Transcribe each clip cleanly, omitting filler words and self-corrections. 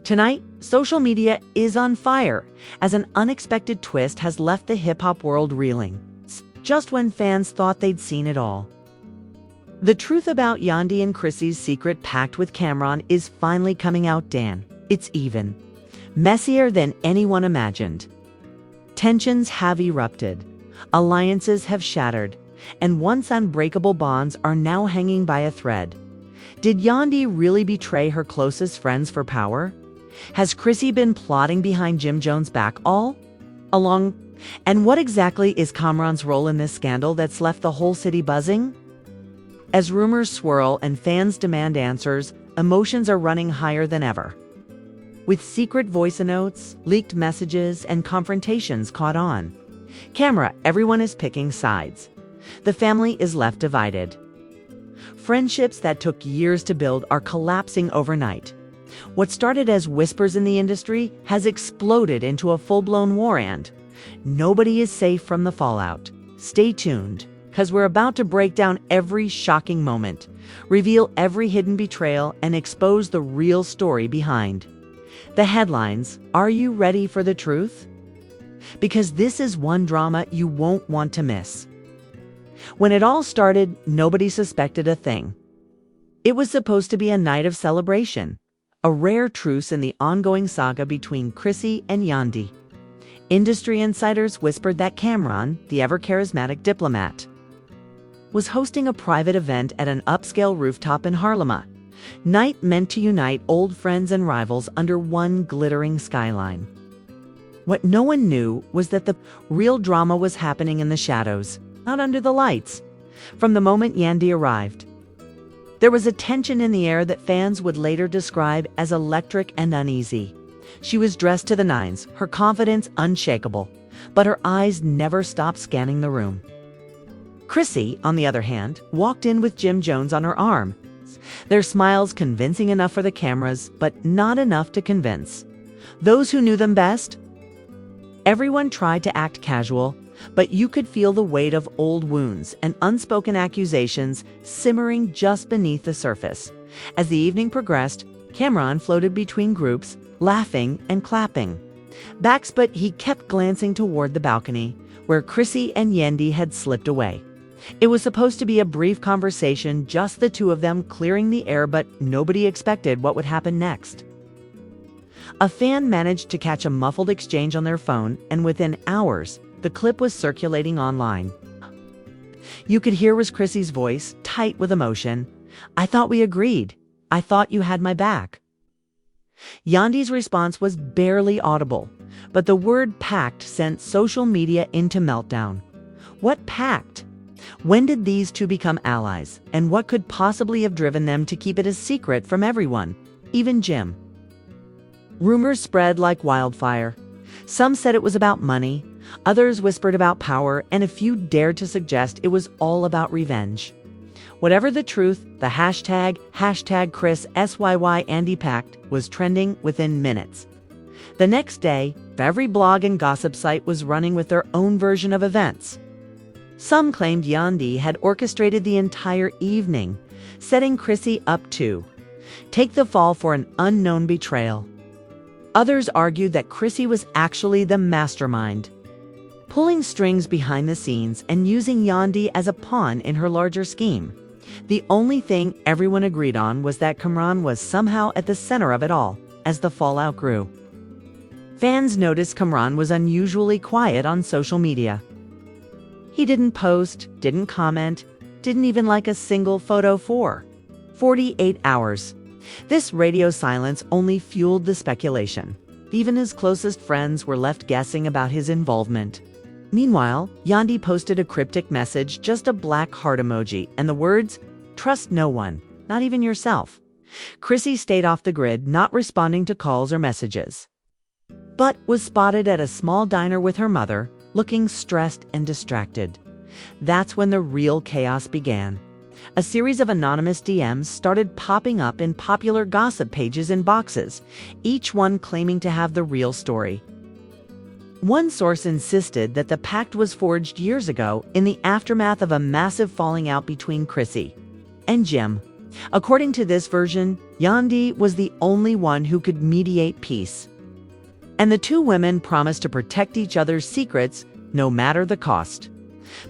Tonight, social media is on fire as an unexpected twist has left the hip-hop world reeling, just when fans thought they'd seen it all. The truth about Yandy and Chrissy's secret pact with Camron is finally coming out, Dan. It's even messier than anyone imagined. Tensions have erupted, alliances have shattered, and once unbreakable bonds are now hanging by a thread. Did Yandy really betray her closest friends for power? Has Chrissy been plotting behind Jim Jones' back all along? And what exactly is Camron's role in this scandal that's left the whole city buzzing? As rumors swirl and fans demand answers, emotions are running higher than ever. With secret voice notes, leaked messages, and confrontations caught on camera, everyone is picking sides. The family is left divided. Friendships that took years to build are collapsing overnight. What started as whispers in the industry has exploded into a full-blown war, and nobody is safe from the fallout. Stay tuned, because we're about to break down every shocking moment, reveal every hidden betrayal, and expose the real story behind the headlines. Are you ready for the truth? Because this is one drama you won't want to miss. When it all started, nobody suspected a thing. It was supposed to be a night of celebration, a rare truce in the ongoing saga between Chrissy and Yandy. Industry insiders whispered that Camron, the ever-charismatic diplomat, was hosting a private event at an upscale rooftop in Harlem. Night meant to unite old friends and rivals under one glittering skyline. What no one knew was that the real drama was happening in the shadows, not under the lights. From the moment Yandy arrived, there was a tension in the air that fans would later describe as electric and uneasy. She was dressed to the nines, her confidence unshakable, but her eyes never stopped scanning the room. Chrissy, on the other hand, walked in with Jim Jones on her arm, their smiles convincing enough for the cameras, but not enough to convince those who knew them best. Everyone tried to act casual, but you could feel the weight of old wounds and unspoken accusations simmering just beneath the surface. As the evening progressed, Camron floated between groups, laughing and clapping backs, but he kept glancing toward the balcony, where Chrissy and Yandy had slipped away. It was supposed to be a brief conversation, just the two of them clearing the air, but nobody expected what would happen next. A fan managed to catch a muffled exchange on their phone, and within hours, the clip was circulating online. You could hear was Chrissy's voice, tight with emotion. "I thought we agreed. I thought you had my back." Yandy's response was barely audible, but the word pact sent social media into meltdown. What pact? When did these two become allies? And what could possibly have driven them to keep it a secret from everyone, even Jim? Rumors spread like wildfire. Some said it was about money, others whispered about power, and a few dared to suggest it was all about revenge. Whatever the truth, the hashtag Chris SYY Andy Pact was trending within minutes. The next day, every blog and gossip site was running with their own version of events. Some claimed Yandy had orchestrated the entire evening, setting Chrissy up to take the fall for an unknown betrayal. Others argued that Chrissy was actually the mastermind, pulling strings behind the scenes and using Yandy as a pawn in her larger scheme. The only thing everyone agreed on was that Camron was somehow at the center of it all. As the fallout grew, fans noticed Camron was unusually quiet on social media. He didn't post, didn't comment, didn't even like a single photo for 48 hours. This radio silence only fueled the speculation. Even his closest friends were left guessing about his involvement. Meanwhile, Yandy posted a cryptic message, just a black heart emoji, and the words, "Trust no one, not even yourself." Chrissy stayed off the grid, not responding to calls or messages, but was spotted at a small diner with her mother, looking stressed and distracted. That's when the real chaos began. A series of anonymous DMs started popping up in popular gossip pages in boxes, each one claiming to have the real story. One source insisted that the pact was forged years ago in the aftermath of a massive falling out between Chrissy and Jim. According to this version, Yandy was the only one who could mediate peace. And the two women promised to protect each other's secrets no matter the cost.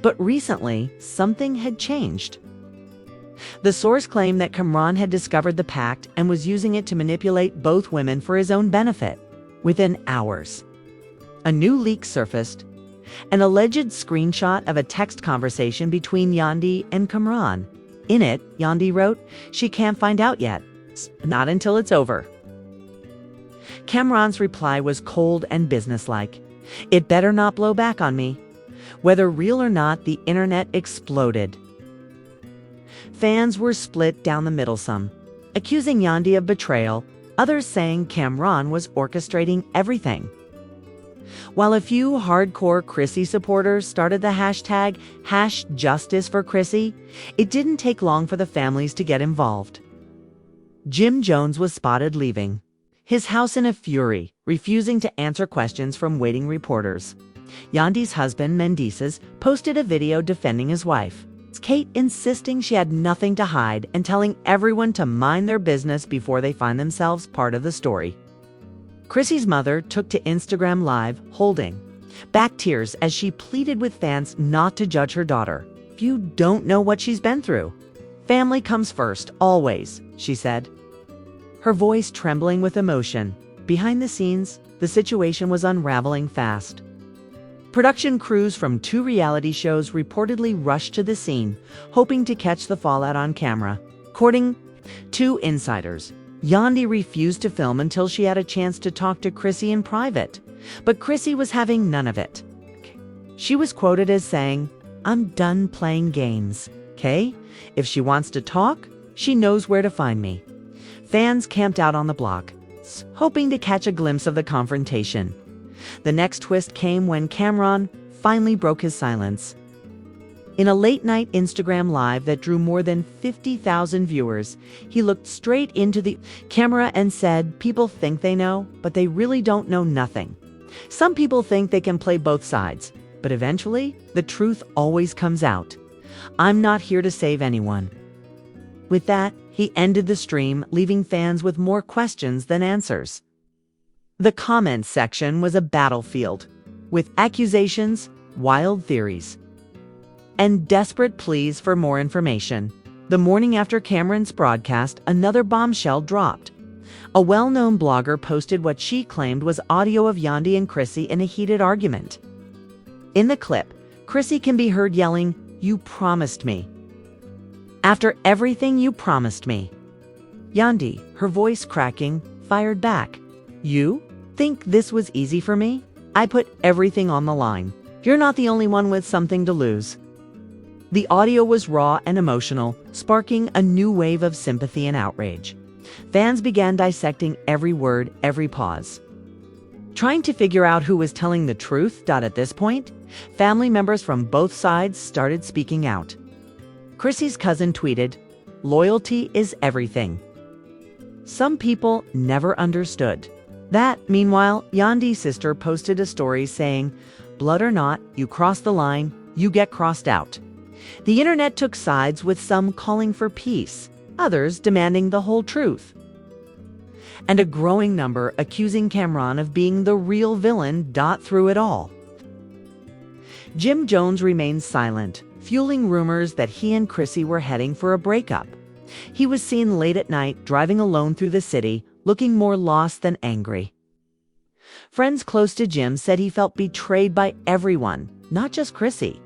But recently, something had changed. The source claimed that Camron had discovered the pact and was using it to manipulate both women for his own benefit. Within hours, a new leak surfaced, an alleged screenshot of a text conversation between Yandy and Camron. In it, Yandy wrote, "She can't find out yet. Not until it's over." Camron's reply was cold and businesslike. "It better not blow back on me." Whether real or not, the internet exploded. Fans were split down the middle, some accusing Yandy of betrayal, others saying Camron was orchestrating everything. While a few hardcore Chrissy supporters started the hashtag #JusticeForChrissy, it didn't take long for the families to get involved. Jim Jones was spotted leaving his house in a fury, refusing to answer questions from waiting reporters. Yandy's husband, Mendices, posted a video defending his wife, Kate, insisting she had nothing to hide and telling everyone to mind their business before they find themselves part of the story. Chrissy's mother took to Instagram Live, holding back tears as she pleaded with fans not to judge her daughter. "You don't know what she's been through. Family comes first, always," she said, her voice trembling with emotion. Behind the scenes, the situation was unraveling fast. Production crews from 2 reality shows reportedly rushed to the scene, hoping to catch the fallout on camera. According to insiders, Yandy refused to film until she had a chance to talk to Chrissy in private, but Chrissy was having none of it. She was quoted as saying, "I'm done playing games, okay? If she wants to talk, she knows where to find me." Fans camped out on the block, hoping to catch a glimpse of the confrontation. The next twist came when Camron finally broke his silence. In a late-night Instagram Live that drew more than 50,000 viewers, he looked straight into the camera and said, "People think they know, but they really don't know nothing. Some people think they can play both sides, but eventually, the truth always comes out. I'm not here to save anyone." With that, he ended the stream, leaving fans with more questions than answers. The comments section was a battlefield, with accusations, wild theories, and desperate pleas for more information. The morning after Camron's broadcast, another bombshell dropped. A well-known blogger posted what she claimed was audio of Yandy and Chrissy in a heated argument. In the clip, Chrissy can be heard yelling, "You promised me. After everything you promised me." Yandy, her voice cracking, fired back, "You think this was easy for me? I put everything on the line. You're not the only one with something to lose." The audio was raw and emotional, sparking a new wave of sympathy and outrage. Fans began dissecting every word, every pause, trying to figure out who was telling the truth. At this point, family members from both sides started speaking out. Chrissy's cousin tweeted, "Loyalty is everything." Some people never understood that. Meanwhile, Yandy's sister posted a story saying, "Blood or not, you cross the line, you get crossed out." The internet took sides, with some calling for peace, others demanding the whole truth, and a growing number accusing Camron of being the real villain. Through it all, Jim Jones remained silent, fueling rumors that he and Chrissy were heading for a breakup. He was seen late at night driving alone through the city, looking more lost than angry. Friends close to Jim said he felt betrayed by everyone, not just Chrissy.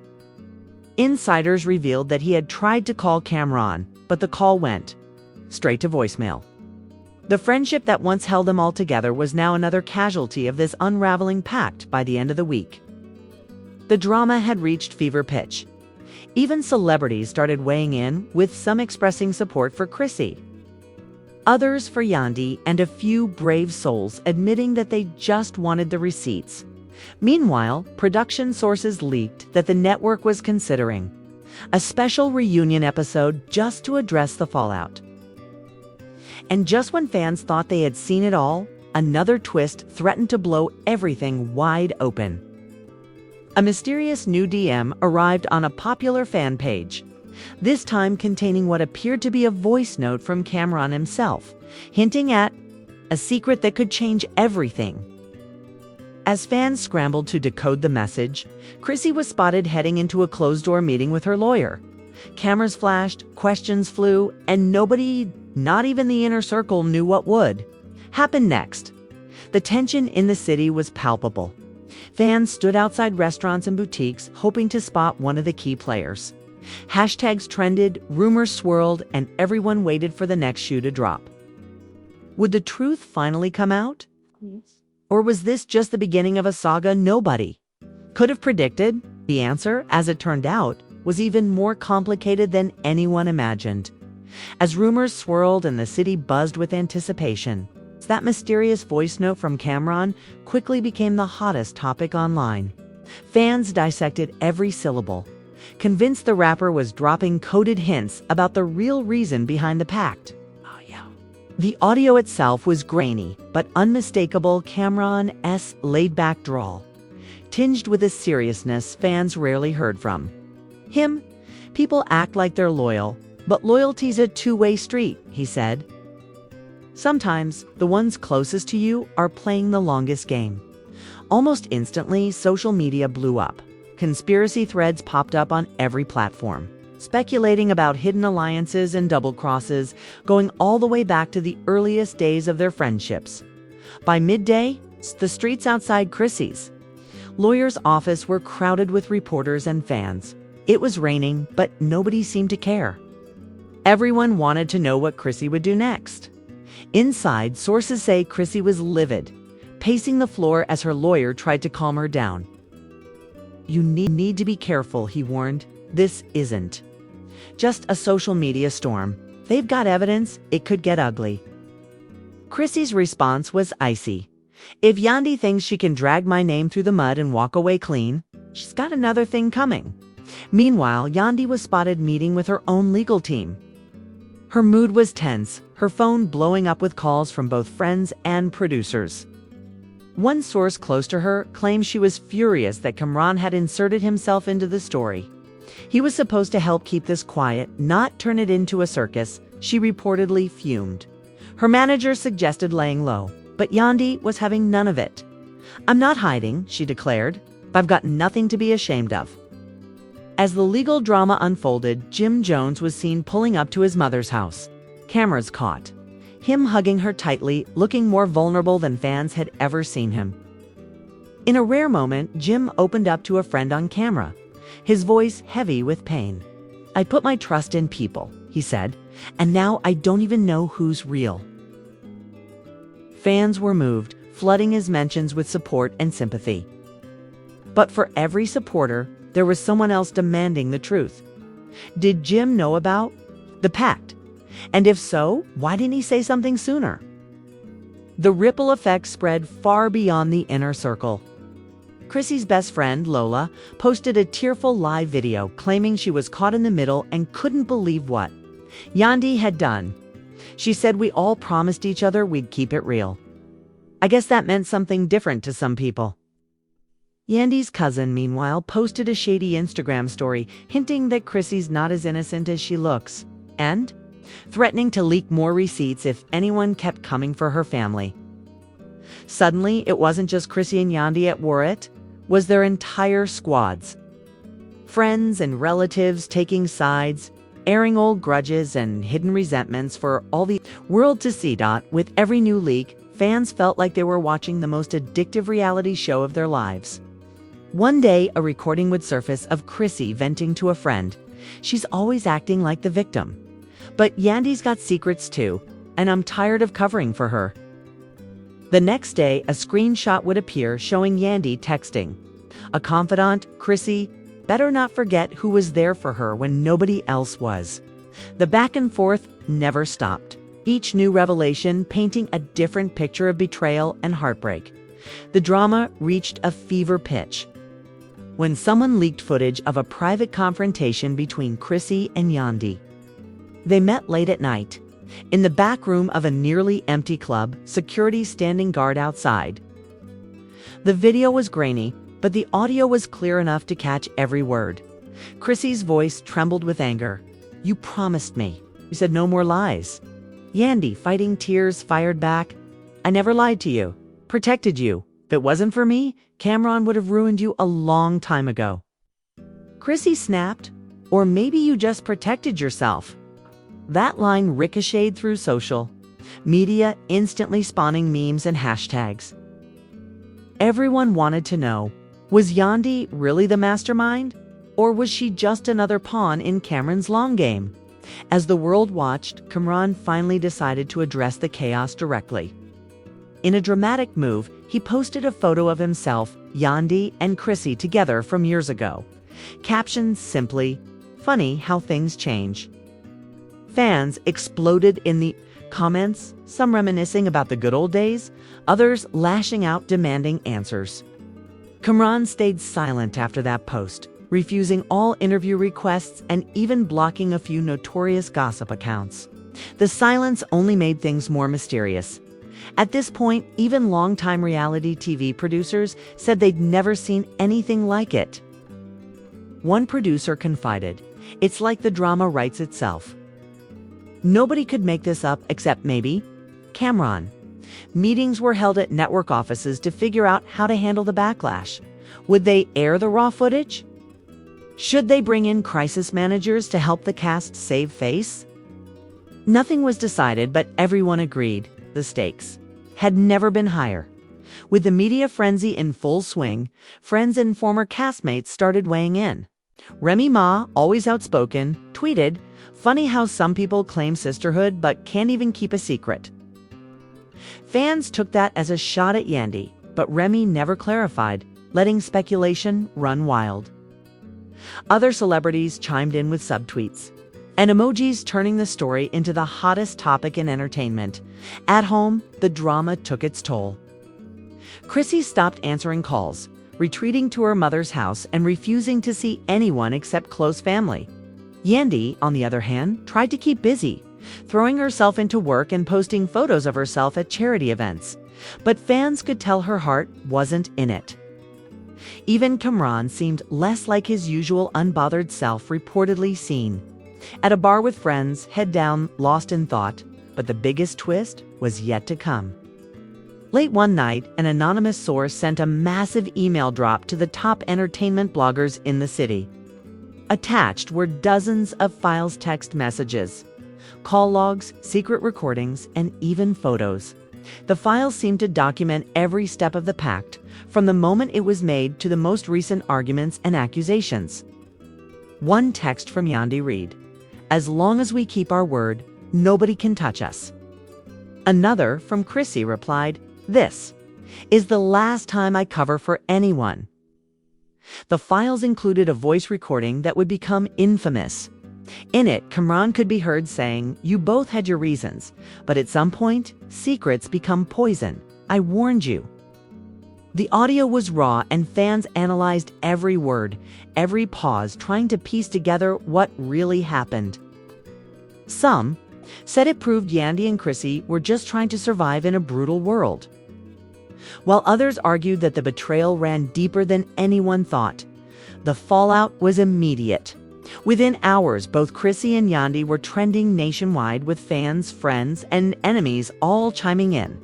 Insiders revealed that he had tried to call Camron, but the call went straight to voicemail. The friendship that once held them all together was now another casualty of this unraveling pact. By the end of the week, the drama had reached fever pitch. Even celebrities started weighing in, with some expressing support for Chrissy, others for Yandy, and a few brave souls admitting that they just wanted the receipts. Meanwhile, production sources leaked that the network was considering a special reunion episode just to address the fallout. And just when fans thought they had seen it all, another twist threatened to blow everything wide open. A mysterious new DM arrived on a popular fan page. this time containing what appeared to be a voice note from Camron himself, hinting at a secret that could change everything. As fans scrambled to decode the message, Chrissy was spotted heading into a closed-door meeting with her lawyer. Cameras flashed, questions flew, and nobody, not even the inner circle, knew what would happen next. The tension in the city was palpable. Fans stood outside restaurants and boutiques hoping to spot one of the key players. Hashtags trended, rumors swirled, and everyone waited for the next shoe to drop. Would the truth finally come out? Or was this just the beginning of a saga nobody could have predicted? The answer, as it turned out, was even more complicated than anyone imagined. As rumors swirled and the city buzzed with anticipation, that mysterious voice note from Camron quickly became the hottest topic online. Fans dissected every syllable, convinced the rapper was dropping coded hints about the real reason behind the pact. The audio itself was grainy, but unmistakable Camron's laid-back drawl, tinged with a seriousness fans rarely heard from him. People act like they're loyal, but loyalty's a two-way street, he said. Sometimes, the ones closest to you are playing the longest game. Almost instantly, social media blew up. Conspiracy threads popped up on every platform, speculating about hidden alliances and double crosses, going all the way back to the earliest days of their friendships. By midday, the streets outside Chrissy's lawyer's office were crowded with reporters and fans. It was raining, but nobody seemed to care. Everyone wanted to know what Chrissy would do next. Inside, sources say Chrissy was livid, pacing the floor as her lawyer tried to calm her down. "You need to be careful," he warned. "This isn't just a social media storm. They've got evidence. It could get ugly." Chrissy's response was icy. "If Yandy thinks she can drag my name through the mud and walk away clean, she's got another thing coming." Meanwhile, Yandy was spotted meeting with her own legal team. Her mood was tense, her phone blowing up with calls from both friends and producers. One source close to her claimed she was furious that Camron had inserted himself into the story. He was supposed to help keep this quiet, not turn it into a circus. She reportedly fumed. Her manager suggested laying low, but Yandy was having none of it. "I'm not hiding," she declared. "I've got nothing to be ashamed of." As the legal drama unfolded, Jim Jones was seen pulling up to his mother's house. Cameras caught him hugging her tightly, looking more vulnerable than fans had ever seen him. In a rare moment, Jim opened up to a friend on camera, his voice heavy with pain. "I put my trust in people," he said, "and now I don't even know who's real." Fans were moved, flooding his mentions with support and sympathy. But for every supporter, there was someone else demanding the truth. Did Jim know about the pact? And if so, why didn't he say something sooner? The ripple effect spread far beyond the inner circle. Chrissy's best friend, Lola, posted a tearful live video claiming she was caught in the middle and couldn't believe what Yandy had done. She said, "We all promised each other we'd keep it real." I guess that meant something different to some people. Yandy's cousin, meanwhile, posted a shady Instagram story hinting that Chrissy's not as innocent as she looks, and threatening to leak more receipts if anyone kept coming for her family. Suddenly, it wasn't just Chrissy and Yandy at war, it was their entire squads. Friends and relatives taking sides, airing old grudges and hidden resentments for all the world to see. With every new leak, fans felt like they were watching the most addictive reality show of their lives. One day, a recording would surface of Chrissy venting to a friend. "She's always acting like the victim. But Yandy's got secrets too, and I'm tired of covering for her." The next day, a screenshot would appear showing Yandy texting a confidant, Chrissy, better not forget who was there for her when nobody else was. The back and forth never stopped, each new revelation painting a different picture of betrayal and heartbreak. The drama reached a fever pitch when someone leaked footage of a private confrontation between Chrissy and Yandy. They met late at night, in the back room of a nearly empty club, security standing guard outside. The video was grainy, but the audio was clear enough to catch every word. Chrissy's voice trembled with anger. "You promised me. You said no more lies." Yandy, fighting tears, fired back. "I never lied to you. Protected you. If it wasn't for me, Camron would have ruined you a long time ago." Chrissy snapped. "Or maybe you just protected yourself." That line ricocheted through social media, instantly spawning memes and hashtags. Everyone wanted to know, was Yandy really the mastermind? Or was she just another pawn in Camron's long game? As the world watched, Camron finally decided to address the chaos directly. In a dramatic move, he posted a photo of himself, Yandy, and Chrissy together from years ago. Captioned simply, "Funny how things change." Fans exploded in the comments, some reminiscing about the good old days, others lashing out demanding answers. Camron stayed silent after that post, refusing all interview requests and even blocking a few notorious gossip accounts. The silence only made things more mysterious. At this point, even longtime reality TV producers said they'd never seen anything like it. One producer confided, "It's like the drama writes itself." Nobody could make this up except maybe Camron. Meetings were held at network offices to figure out how to handle the backlash. Would they air the raw footage? Should they bring in crisis managers to help the cast save face? Nothing was decided, but everyone agreed the stakes had never been higher. With the media frenzy in full swing, friends and former castmates started weighing in. Remy Ma, always outspoken, tweeted, "Funny how some people claim sisterhood but can't even keep a secret." Fans took that as a shot at Yandy, but Remy never clarified, letting speculation run wild. Other celebrities chimed in with subtweets and emojis, turning the story into the hottest topic in entertainment. At home, the drama took its toll. Chrissy stopped answering calls, retreating to her mother's house and refusing to see anyone except close family. Yandy, on the other hand, tried to keep busy, throwing herself into work and posting photos of herself at charity events. But fans could tell her heart wasn't in it. Even Camron seemed less like his usual unbothered self, reportedly seen at a bar with friends, head down, lost in thought. But the biggest twist was yet to come. Late one night, an anonymous source sent a massive email drop to the top entertainment bloggers in the city. Attached were dozens of files, text messages, call logs, secret recordings, and even photos. The files seemed to document every step of the pact, from the moment it was made to the most recent arguments and accusations. One text from Yandy read, "As long as we keep our word, nobody can touch us." Another from Chrissy replied, "This is the last time I cover for anyone." The files included a voice recording that would become infamous. In it, Camron could be heard saying, "You both had your reasons, but at some point, secrets become poison. I warned you." The audio was raw, and fans analyzed every word, every pause, trying to piece together what really happened. Some said it proved Yandy and Chrissy were just trying to survive in a brutal world, while others argued that the betrayal ran deeper than anyone thought. The fallout was immediate. Within hours, both Chrissy and Yandy were trending nationwide, with fans, friends, and enemies all chiming in.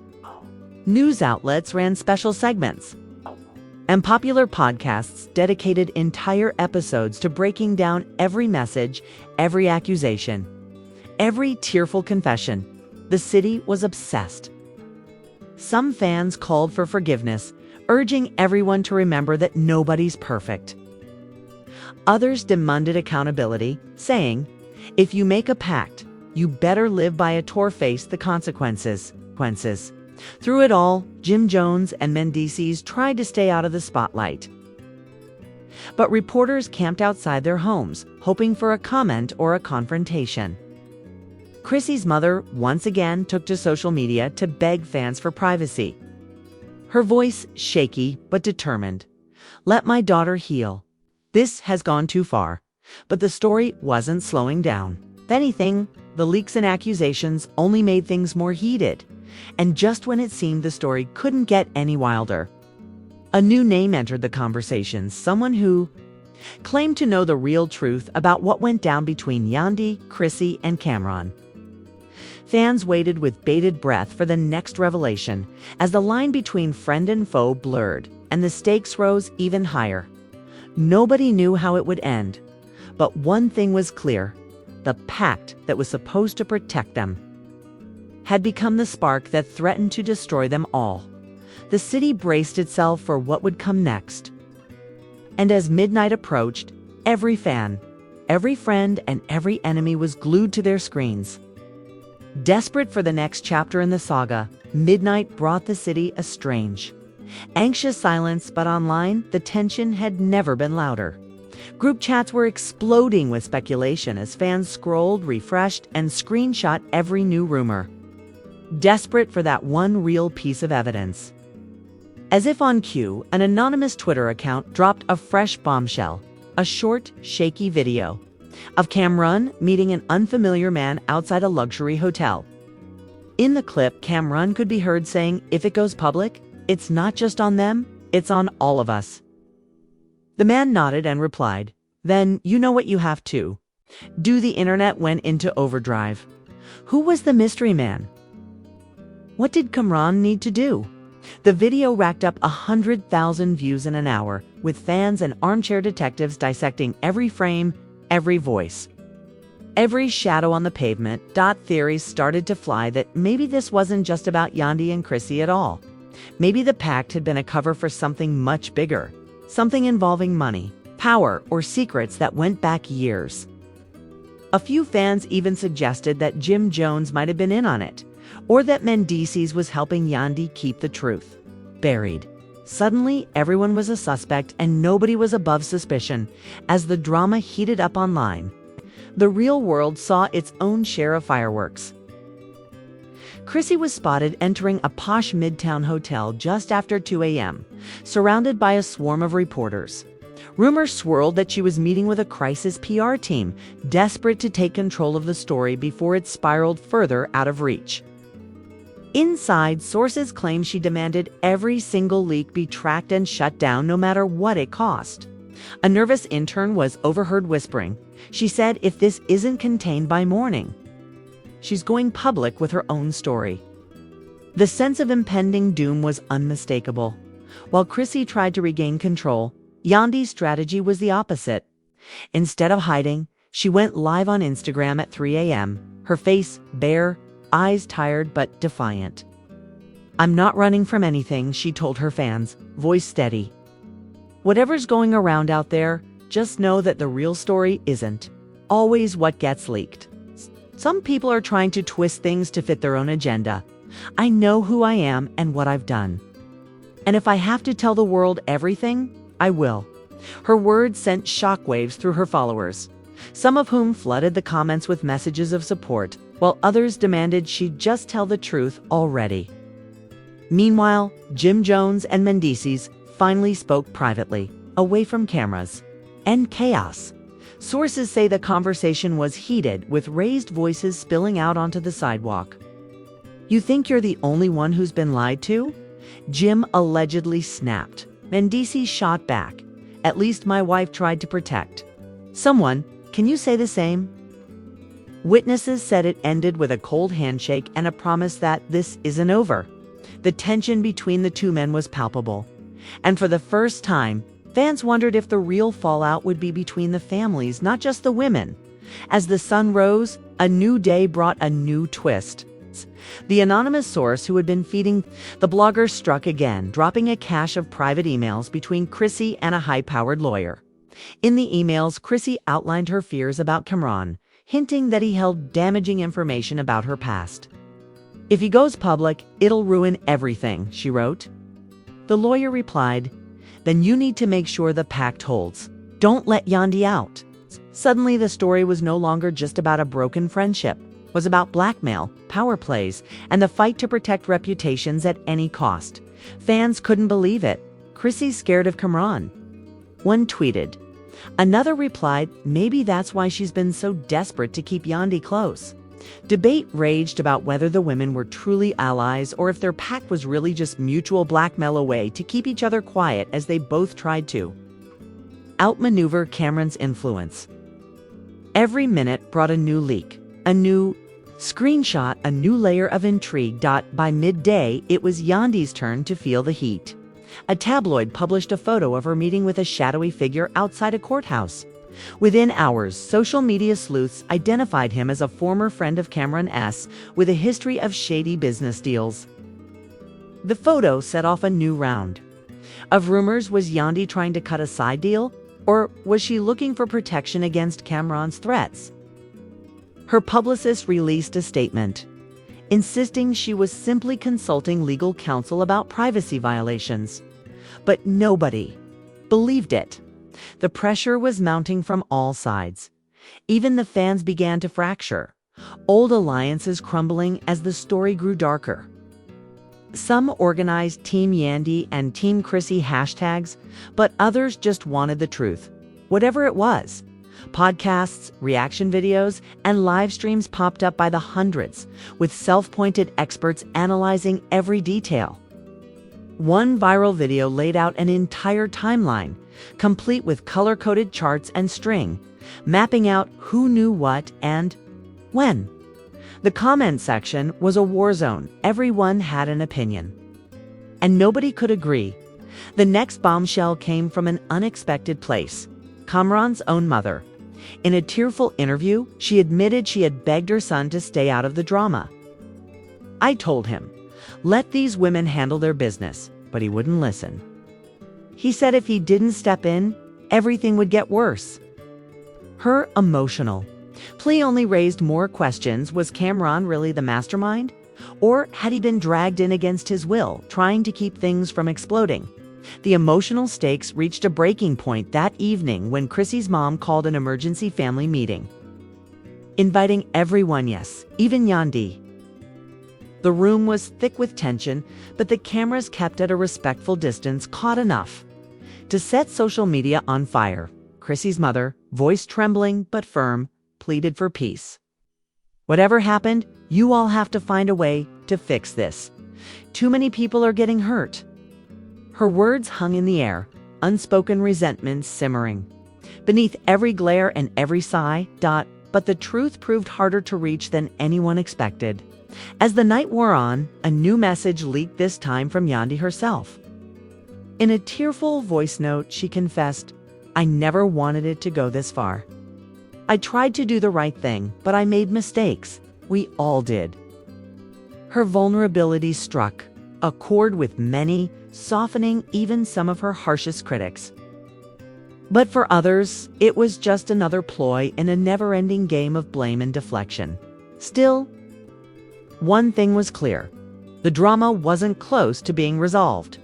News outlets ran special segments, and popular podcasts dedicated entire episodes to breaking down every message, every accusation, every tearful confession. The city was obsessed. Some fans called for forgiveness, urging everyone to remember that nobody's perfect. Others demanded accountability, saying, "If you make a pact, you better live by it or face the consequences." Through it all, Jim Jones and Mendices tried to stay out of the spotlight. But reporters camped outside their homes, hoping for a comment or a confrontation. Chrissy's mother once again took to social media to beg fans for privacy. Her voice shaky but determined. "Let my daughter heal. This has gone too far." But the story wasn't slowing down. If anything, the leaks and accusations only made things more heated. And just when it seemed the story couldn't get any wilder, a new name entered the conversation, someone who claimed to know the real truth about what went down between Yandy, Chrissy, and Camron. Fans waited with bated breath for the next revelation as the line between friend and foe blurred and the stakes rose even higher. Nobody knew how it would end, but one thing was clear: the pact that was supposed to protect them had become the spark that threatened to destroy them all. The city braced itself for what would come next. And as midnight approached, every fan, every friend, and every enemy was glued to their screens. Desperate for the next chapter in the saga, midnight brought the city a strange, anxious silence, but online, the tension had never been louder. Group chats were exploding with speculation as fans scrolled, refreshed, and screenshot every new rumor, desperate for that one real piece of evidence. As if on cue, an anonymous Twitter account dropped a fresh bombshell, a short, shaky video of Camron meeting an unfamiliar man outside a luxury hotel. In the clip, Camron could be heard saying, "If it goes public, it's not just on them, it's on all of us." The man nodded and replied, "Then you know what you have to do." The internet went into overdrive. Who was the mystery man? What did Camron need to do? The video racked up 100,000 views in an hour, with fans and armchair detectives dissecting every frame, every voice, every shadow on the pavement. Theories started to fly that maybe this wasn't just about Yandy and Chrissy at all. Maybe the pact had been a cover for something much bigger, something involving money, power, or secrets that went back years. A few fans even suggested that Jim Jones might have been in on it, or that Mendices was helping Yandy keep the truth buried. Suddenly, everyone was a suspect and nobody was above suspicion. As the drama heated up online, the real world saw its own share of fireworks. Chrissy was spotted entering a posh midtown hotel just after 2 a.m., surrounded by a swarm of reporters. Rumors swirled that she was meeting with a crisis PR team, desperate to take control of the story before it spiraled further out of reach. Inside, sources claim she demanded every single leak be tracked and shut down no matter what it cost. A nervous intern was overheard whispering. She said, "If this isn't contained by morning, she's going public with her own story." The sense of impending doom was unmistakable. While Chrissy tried to regain control, Yandy's strategy was the opposite. Instead of hiding, she went live on Instagram at 3 a.m., her face bare, eyes tired but defiant. "I'm not running from anything," she told her fans, voice steady. "Whatever's going around out there, just know that the real story isn't always what gets leaked. Some people are trying to twist things to fit their own agenda. I know who I am and what I've done. And if I have to tell the world everything, I will." Her words sent shockwaves through her followers, some of whom flooded the comments with messages of support, while others demanded she just tell the truth already. Meanwhile, Jim Jones and Mendices finally spoke privately, away from cameras and chaos. Sources say the conversation was heated, with raised voices spilling out onto the sidewalk. "You think you're the only one who's been lied to?" Jim allegedly snapped. Mendices shot back, "At least my wife tried to protect someone. Can you say the same?" Witnesses said it ended with a cold handshake and a promise that this isn't over. The tension between the two men was palpable. And for the first time, fans wondered if the real fallout would be between the families, not just the women. As the sun rose, a new day brought a new twist. The anonymous source who had been feeding the blogger struck again, dropping a cache of private emails between Chrissy and a high-powered lawyer. In the emails, Chrissy outlined her fears about Camron, hinting that he held damaging information about her past. "If he goes public, it'll ruin everything," she wrote. The lawyer replied, "Then you need to make sure the pact holds. Don't let Yandy out." Suddenly, the story was no longer just about a broken friendship. It was about blackmail, power plays, and the fight to protect reputations at any cost. Fans couldn't believe it. "Chrissy's scared of Camron," one tweeted. Another replied, "Maybe that's why she's been so desperate to keep Yandy close." Debate raged about whether the women were truly allies or if their pact was really just mutual blackmail, a way to keep each other quiet as they both tried to outmaneuver Camron's influence. Every minute brought a new leak, a new screenshot, a new layer of intrigue. By midday, it was Yandy's turn to feel the heat. A tabloid published a photo of her meeting with a shadowy figure outside a courthouse. Within hours, social media sleuths identified him as a former friend of Camron S. with a history of shady business deals. The photo set off a new round of rumors. Was Yandy trying to cut a side deal, or was she looking for protection against Camron's threats? Her publicist released a statement, insisting she was simply consulting legal counsel about privacy violations. But nobody believed it. The pressure was mounting from all sides. Even the fans began to fracture, old alliances crumbling as the story grew darker. Some organized Team Yandy and Team Chrissy hashtags, but others just wanted the truth, whatever it was. Podcasts, reaction videos, and live streams popped up by the hundreds, with self-appointed experts analyzing every detail. One viral video laid out an entire timeline, complete with color-coded charts and string, mapping out who knew what and when. The comment section was a war zone. Everyone had an opinion, and nobody could agree. The next bombshell came from an unexpected place: Camron's own mother. In a tearful interview, she admitted she had begged her son to stay out of the drama. "I told him, let these women handle their business, but he wouldn't listen. He said if he didn't step in, everything would get worse." Her emotional plea only raised more questions. Was Camron really the mastermind? Or had he been dragged in against his will, trying to keep things from exploding? The emotional stakes reached a breaking point that evening when Chrissy's mom called an emergency family meeting, inviting everyone, yes, even Yandy. The room was thick with tension, but the cameras kept at a respectful distance, caught enough to set social media on fire. Chrissy's mother, voice trembling but firm, pleaded for peace. "Whatever happened, you all have to find a way to fix this. Too many people are getting hurt." Her words hung in the air, unspoken resentment simmering beneath every glare and every sigh. But the truth proved harder to reach than anyone expected. As the night wore on, a new message leaked, this time from Yandy herself. In a tearful voice note, she confessed, "I never wanted it to go this far. I tried to do the right thing, but I made mistakes. We all did." Her vulnerability struck a chord with many, softening even some of her harshest critics. But for others, it was just another ploy in a never-ending game of blame and deflection. Still, one thing was clear: the drama wasn't close to being resolved.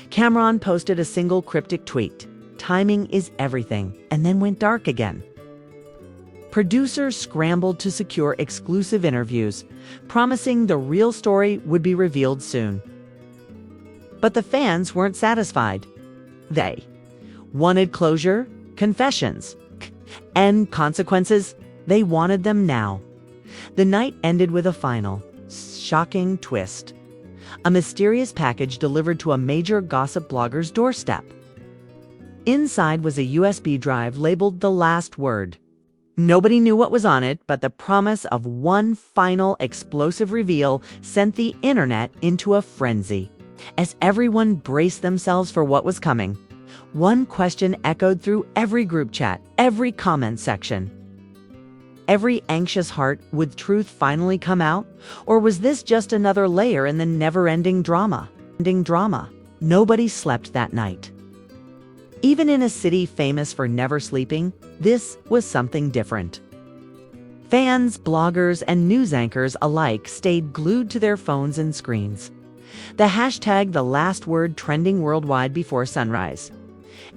Camron posted a single cryptic tweet, "Timing is everything," and then went dark again. Producers scrambled to secure exclusive interviews, promising the real story would be revealed soon. But the fans weren't satisfied. They wanted closure, confessions, and consequences. They wanted them now. The night ended with a final, shocking twist. A mysterious package delivered to a major gossip blogger's doorstep. Inside was a USB drive labeled "The Last Word." Nobody knew what was on it, but the promise of one final explosive reveal sent the internet into a frenzy. As everyone braced themselves for what was coming, one question echoed through every group chat, every comment section. Every anxious heart: would truth finally come out? Or was this just another layer in the never-ending drama? Nobody slept that night. Even in a city famous for never sleeping, this was something different. Fans, bloggers, and news anchors alike stayed glued to their phones and screens. The hashtag "The Last Word" trending worldwide before sunrise.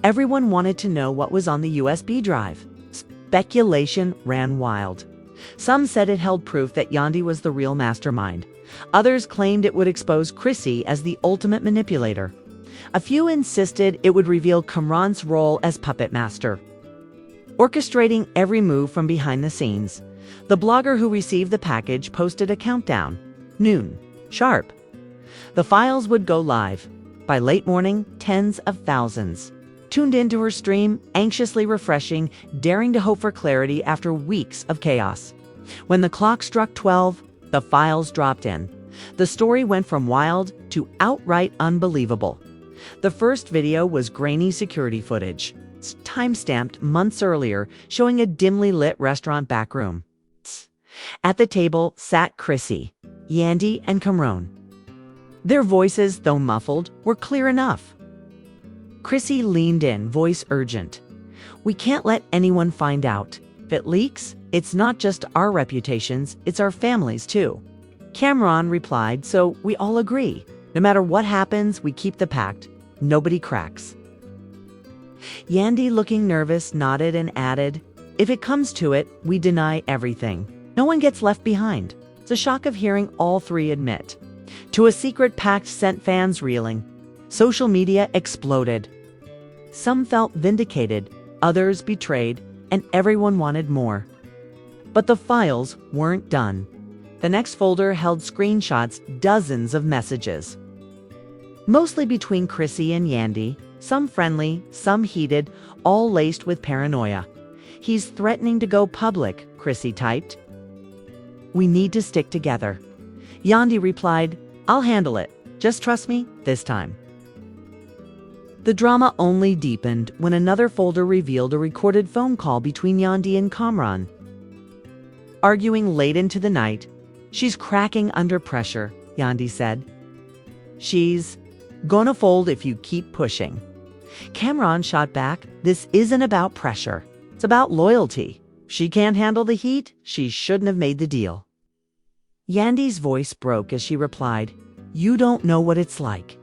Everyone wanted to know what was on the USB drive. Speculation ran wild. Some said it held proof that Yandy was the real mastermind. Others claimed it would expose Chrissy as the ultimate manipulator. A few insisted it would reveal Camron's role as puppet master, orchestrating every move from behind the scenes. The blogger who received the package posted a countdown: noon, sharp. The files would go live. By late morning, tens of thousands tuned into her stream, anxiously refreshing, daring to hope for clarity after weeks of chaos. When the clock struck 12, the files dropped in. The story went from wild to outright unbelievable. The first video was grainy security footage, time-stamped months earlier, showing a dimly lit restaurant backroom. At the table sat Chrissy, Yandy, and Camron. Their voices, though muffled, were clear enough. Chrissy leaned in, voice urgent. "We can't let anyone find out. If it leaks, it's not just our reputations, it's our families too." Camron replied, "So we all agree. No matter what happens, we keep the pact. Nobody cracks." Yandy, looking nervous, nodded and added, "If it comes to it, we deny everything. No one gets left behind." The shock of hearing all three admit to a secret pact sent fans reeling. Social media exploded. Some felt vindicated, others betrayed, and everyone wanted more. But the files weren't done. The next folder held screenshots, dozens of messages. Mostly between Chrissy and Yandy, some friendly, some heated, all laced with paranoia. "He's threatening to go public," Chrissy typed. "We need to stick together." Yandy replied, "I'll handle it. Just trust me this time." The drama only deepened when another folder revealed a recorded phone call between Yandy and Camron. Arguing late into the night, "She's cracking under pressure," Yandy said. "She's gonna fold if you keep pushing." Camron shot back, "This isn't about pressure. It's about loyalty. If she can't handle the heat, she shouldn't have made the deal." Yandy's voice broke as she replied, "You don't know what it's like.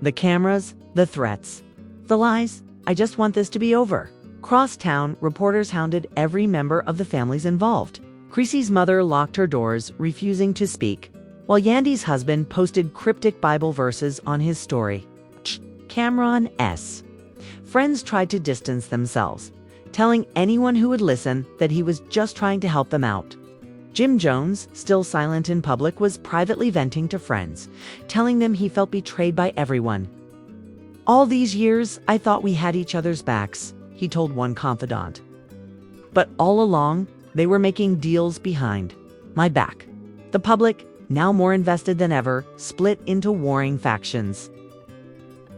The cameras, the threats, the lies. I just want this to be over." Cross town, reporters hounded every member of the families involved. Chrissy's mother locked her doors, refusing to speak, while Yandy's husband posted cryptic Bible verses on his story. Camron's friends tried to distance themselves, telling anyone who would listen that he was just trying to help them out. Jim Jones, still silent in public, was privately venting to friends, telling them he felt betrayed by everyone. "All these years, I thought we had each other's backs," he told one confidant. "But all along, they were making deals behind my back." The public, now more invested than ever, split into warring factions.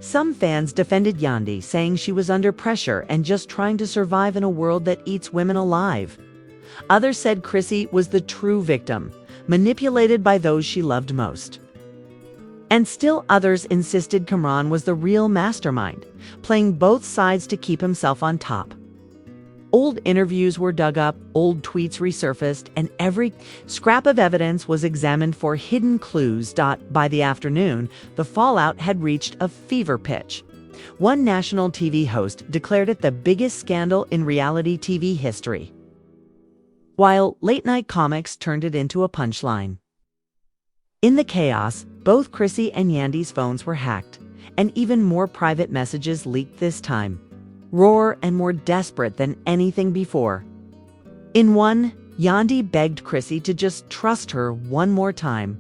Some fans defended Yandy, saying she was under pressure and just trying to survive in a world that eats women alive. Others said Chrissy was the true victim, manipulated by those she loved most. And still others insisted Camron was the real mastermind, playing both sides to keep himself on top. Old interviews were dug up, old tweets resurfaced, and every scrap of evidence was examined for hidden clues. By the afternoon, the fallout had reached a fever pitch. One national TV host declared it the biggest scandal in reality TV history, while late-night comics turned it into a punchline. In the chaos, both Chrissy and Yandy's phones were hacked, and even more private messages leaked this time, rawer and more desperate than anything before. In one, Yandy begged Chrissy to just trust her one more time.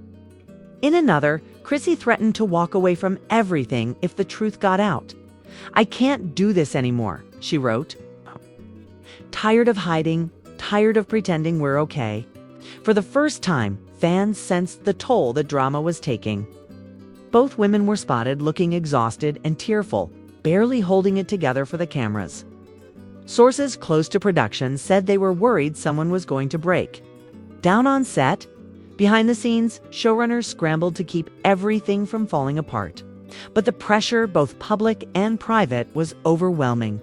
In another, Chrissy threatened to walk away from everything if the truth got out. "I can't do this anymore," she wrote. "Tired of hiding, tired of pretending we're okay." For the first time, fans sensed the toll the drama was taking. Both women were spotted looking exhausted and tearful, barely holding it together for the cameras. Sources close to production said they were worried someone was going to break. Down on set, behind the scenes, showrunners scrambled to keep everything from falling apart. But the pressure, both public and private, was overwhelming.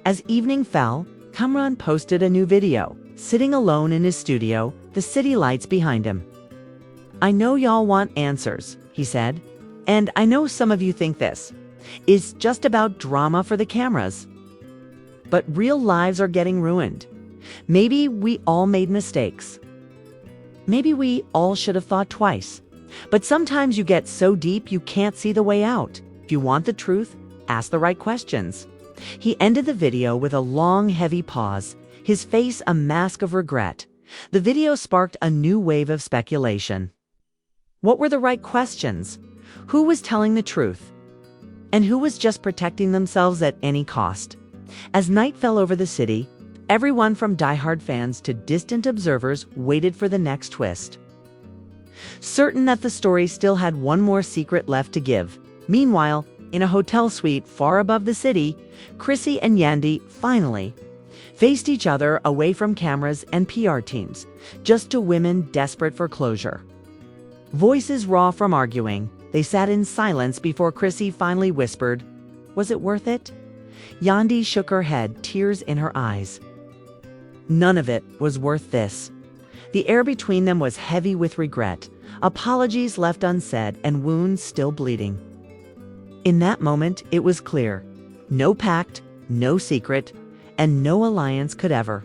As evening fell, Camron posted a new video, sitting alone in his studio, the city lights behind him. "I know y'all want answers," he said, "and I know some of you think this is just about drama for the cameras. But real lives are getting ruined. Maybe we all made mistakes. Maybe we all should have thought twice. But sometimes you get so deep you can't see the way out. If you want the truth, ask the right questions." He ended the video with a long, heavy pause, his face a mask of regret. The video sparked a new wave of speculation. What were the right questions? Who was telling the truth? and who was just protecting themselves at any cost. As night fell over the city, everyone from diehard fans to distant observers waited for the next twist. Certain that the story still had one more secret left to give. Meanwhile, in a hotel suite far above the city, Chrissy and Yandy finally faced each other away from cameras and PR teams, just two women desperate for closure. Voices raw from arguing, they sat in silence before Chrissy finally whispered, "Was it worth it?" Yandy shook her head, tears in her eyes. None of it was worth this. The air between them was heavy with regret, apologies left unsaid, and wounds still bleeding. In that moment, it was clear. No pact, no secret, and no alliance could ever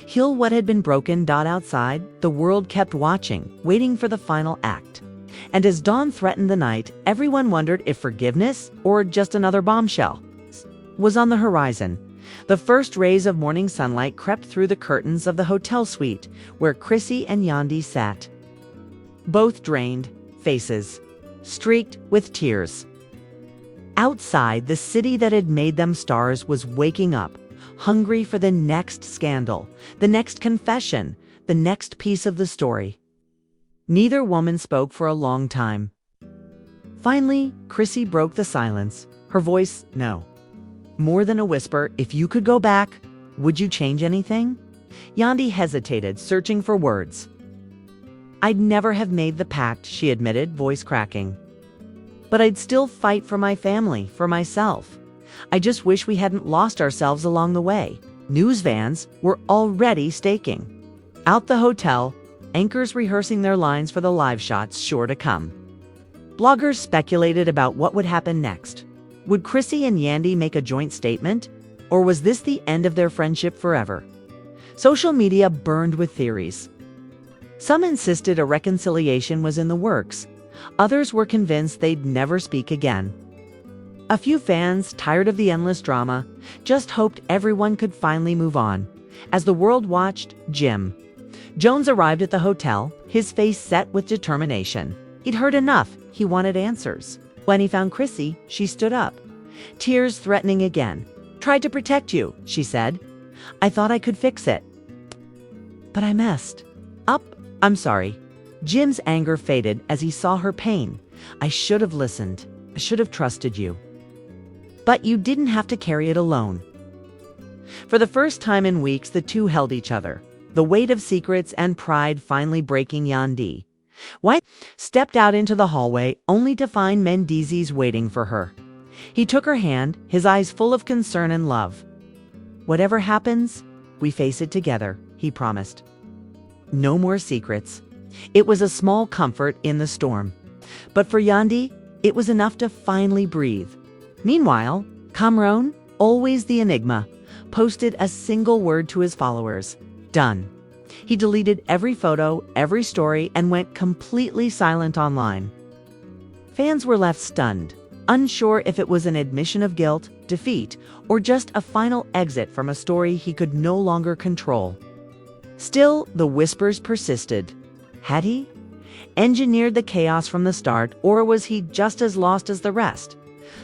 heal what had been broken. Outside, the world kept watching, waiting for the final act. And as dawn threatened the night, everyone wondered if forgiveness, or just another bombshell, was on the horizon. The first rays of morning sunlight crept through the curtains of the hotel suite where Chrissy and Yandy sat. Both drained, faces streaked with tears. Outside, the city that had made them stars was waking up, hungry for the next scandal, the next confession, the next piece of the story. Neither woman spoke for a long time. Finally, Chrissy broke the silence, her voice no more than a whisper. "If you could go back, would you change anything?" Yandy hesitated, searching for words. "I'd never have made the pact," she admitted, voice cracking. "But I'd still fight for my family, for myself. I just wish we hadn't lost ourselves along the way." News vans were already staking out the hotel, anchors rehearsing their lines for the live shots sure to come. Bloggers speculated about what would happen next. Would Chrissy and Yandy make a joint statement? Or was this the end of their friendship forever? Social media burned with theories. Some insisted a reconciliation was in the works. Others were convinced they'd never speak again. A few fans, tired of the endless drama, just hoped everyone could finally move on. As the world watched, Jim Jones arrived at the hotel, his face set with determination. He'd heard enough. He wanted answers. When he found Chrissy, she stood up, tears threatening again. "Tried to protect you," she said. "I thought I could fix it. But I messed up. I'm sorry." Jim's anger faded as he saw her pain. "I should have listened. I should have trusted you. But you didn't have to carry it alone." For the first time in weeks, the two held each other, the weight of secrets and pride finally breaking. Yandy White stepped out into the hallway only to find Mendeezes waiting for her. He took her hand, his eyes full of concern and love. "Whatever happens, we face it together," he promised. No more secrets. It was a small comfort in the storm. But for Yandy, it was enough to finally breathe. Meanwhile, Camron, always the enigma, posted a single word to his followers: "Done." He deleted every photo, every story, and went completely silent online. Fans were left stunned, unsure if it was an admission of guilt, defeat, or just a final exit from a story he could no longer control. Still, the whispers persisted. Had he engineered the chaos from the start, or was he just as lost as the rest?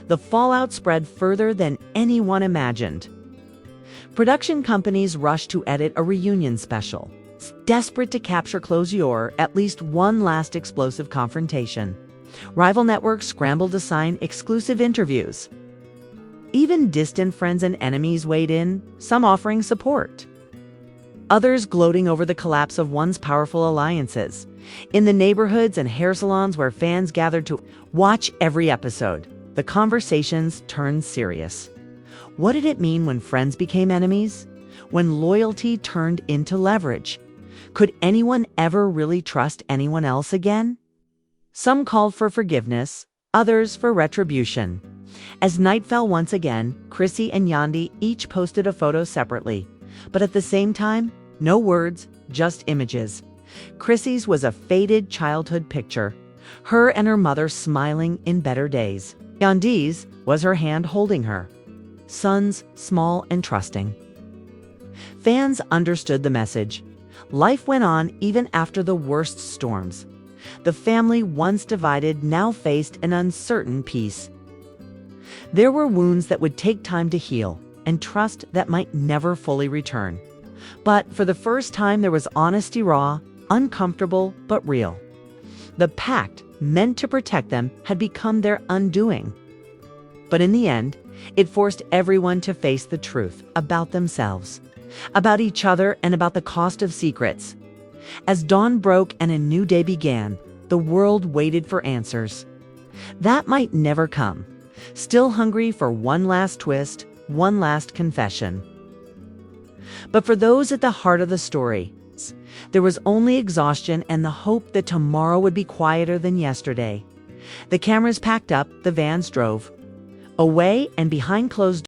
The fallout spread further than anyone imagined. Production companies rushed to edit a reunion special, desperate to capture closure, at least one last explosive confrontation. Rival networks scrambled to sign exclusive interviews. Even distant friends and enemies weighed in, some offering support. Others gloating over the collapse of once powerful alliances. In the neighborhoods and hair salons where fans gathered to watch every episode, the conversations turned serious. What did it mean when friends became enemies? When loyalty turned into leverage? Could anyone ever really trust anyone else again? Some called for forgiveness, others for retribution. As night fell once again, Chrissy and Yandy each posted a photo separately. But at the same time, no words, just images. Chrissy's was a faded childhood picture, her and her mother smiling in better days. Yandy's was her hand holding her, sons small and trusting. Fans understood the message. Life went on even after the worst storms. The family, once divided, now faced an uncertain peace. There were wounds that would take time to heal, and trust that might never fully return. But for the first time, there was honesty, raw, uncomfortable, but real. The pact, meant to protect them, had become their undoing. But in the end, it forced everyone to face the truth about themselves, about each other, and about the cost of secrets. As dawn broke and a new day began, the world waited for answers. That might never come, still hungry for one last twist, one last confession. But for those at the heart of the story, there was only exhaustion and the hope that tomorrow would be quieter than yesterday. The cameras packed up, the vans drove away, and behind closed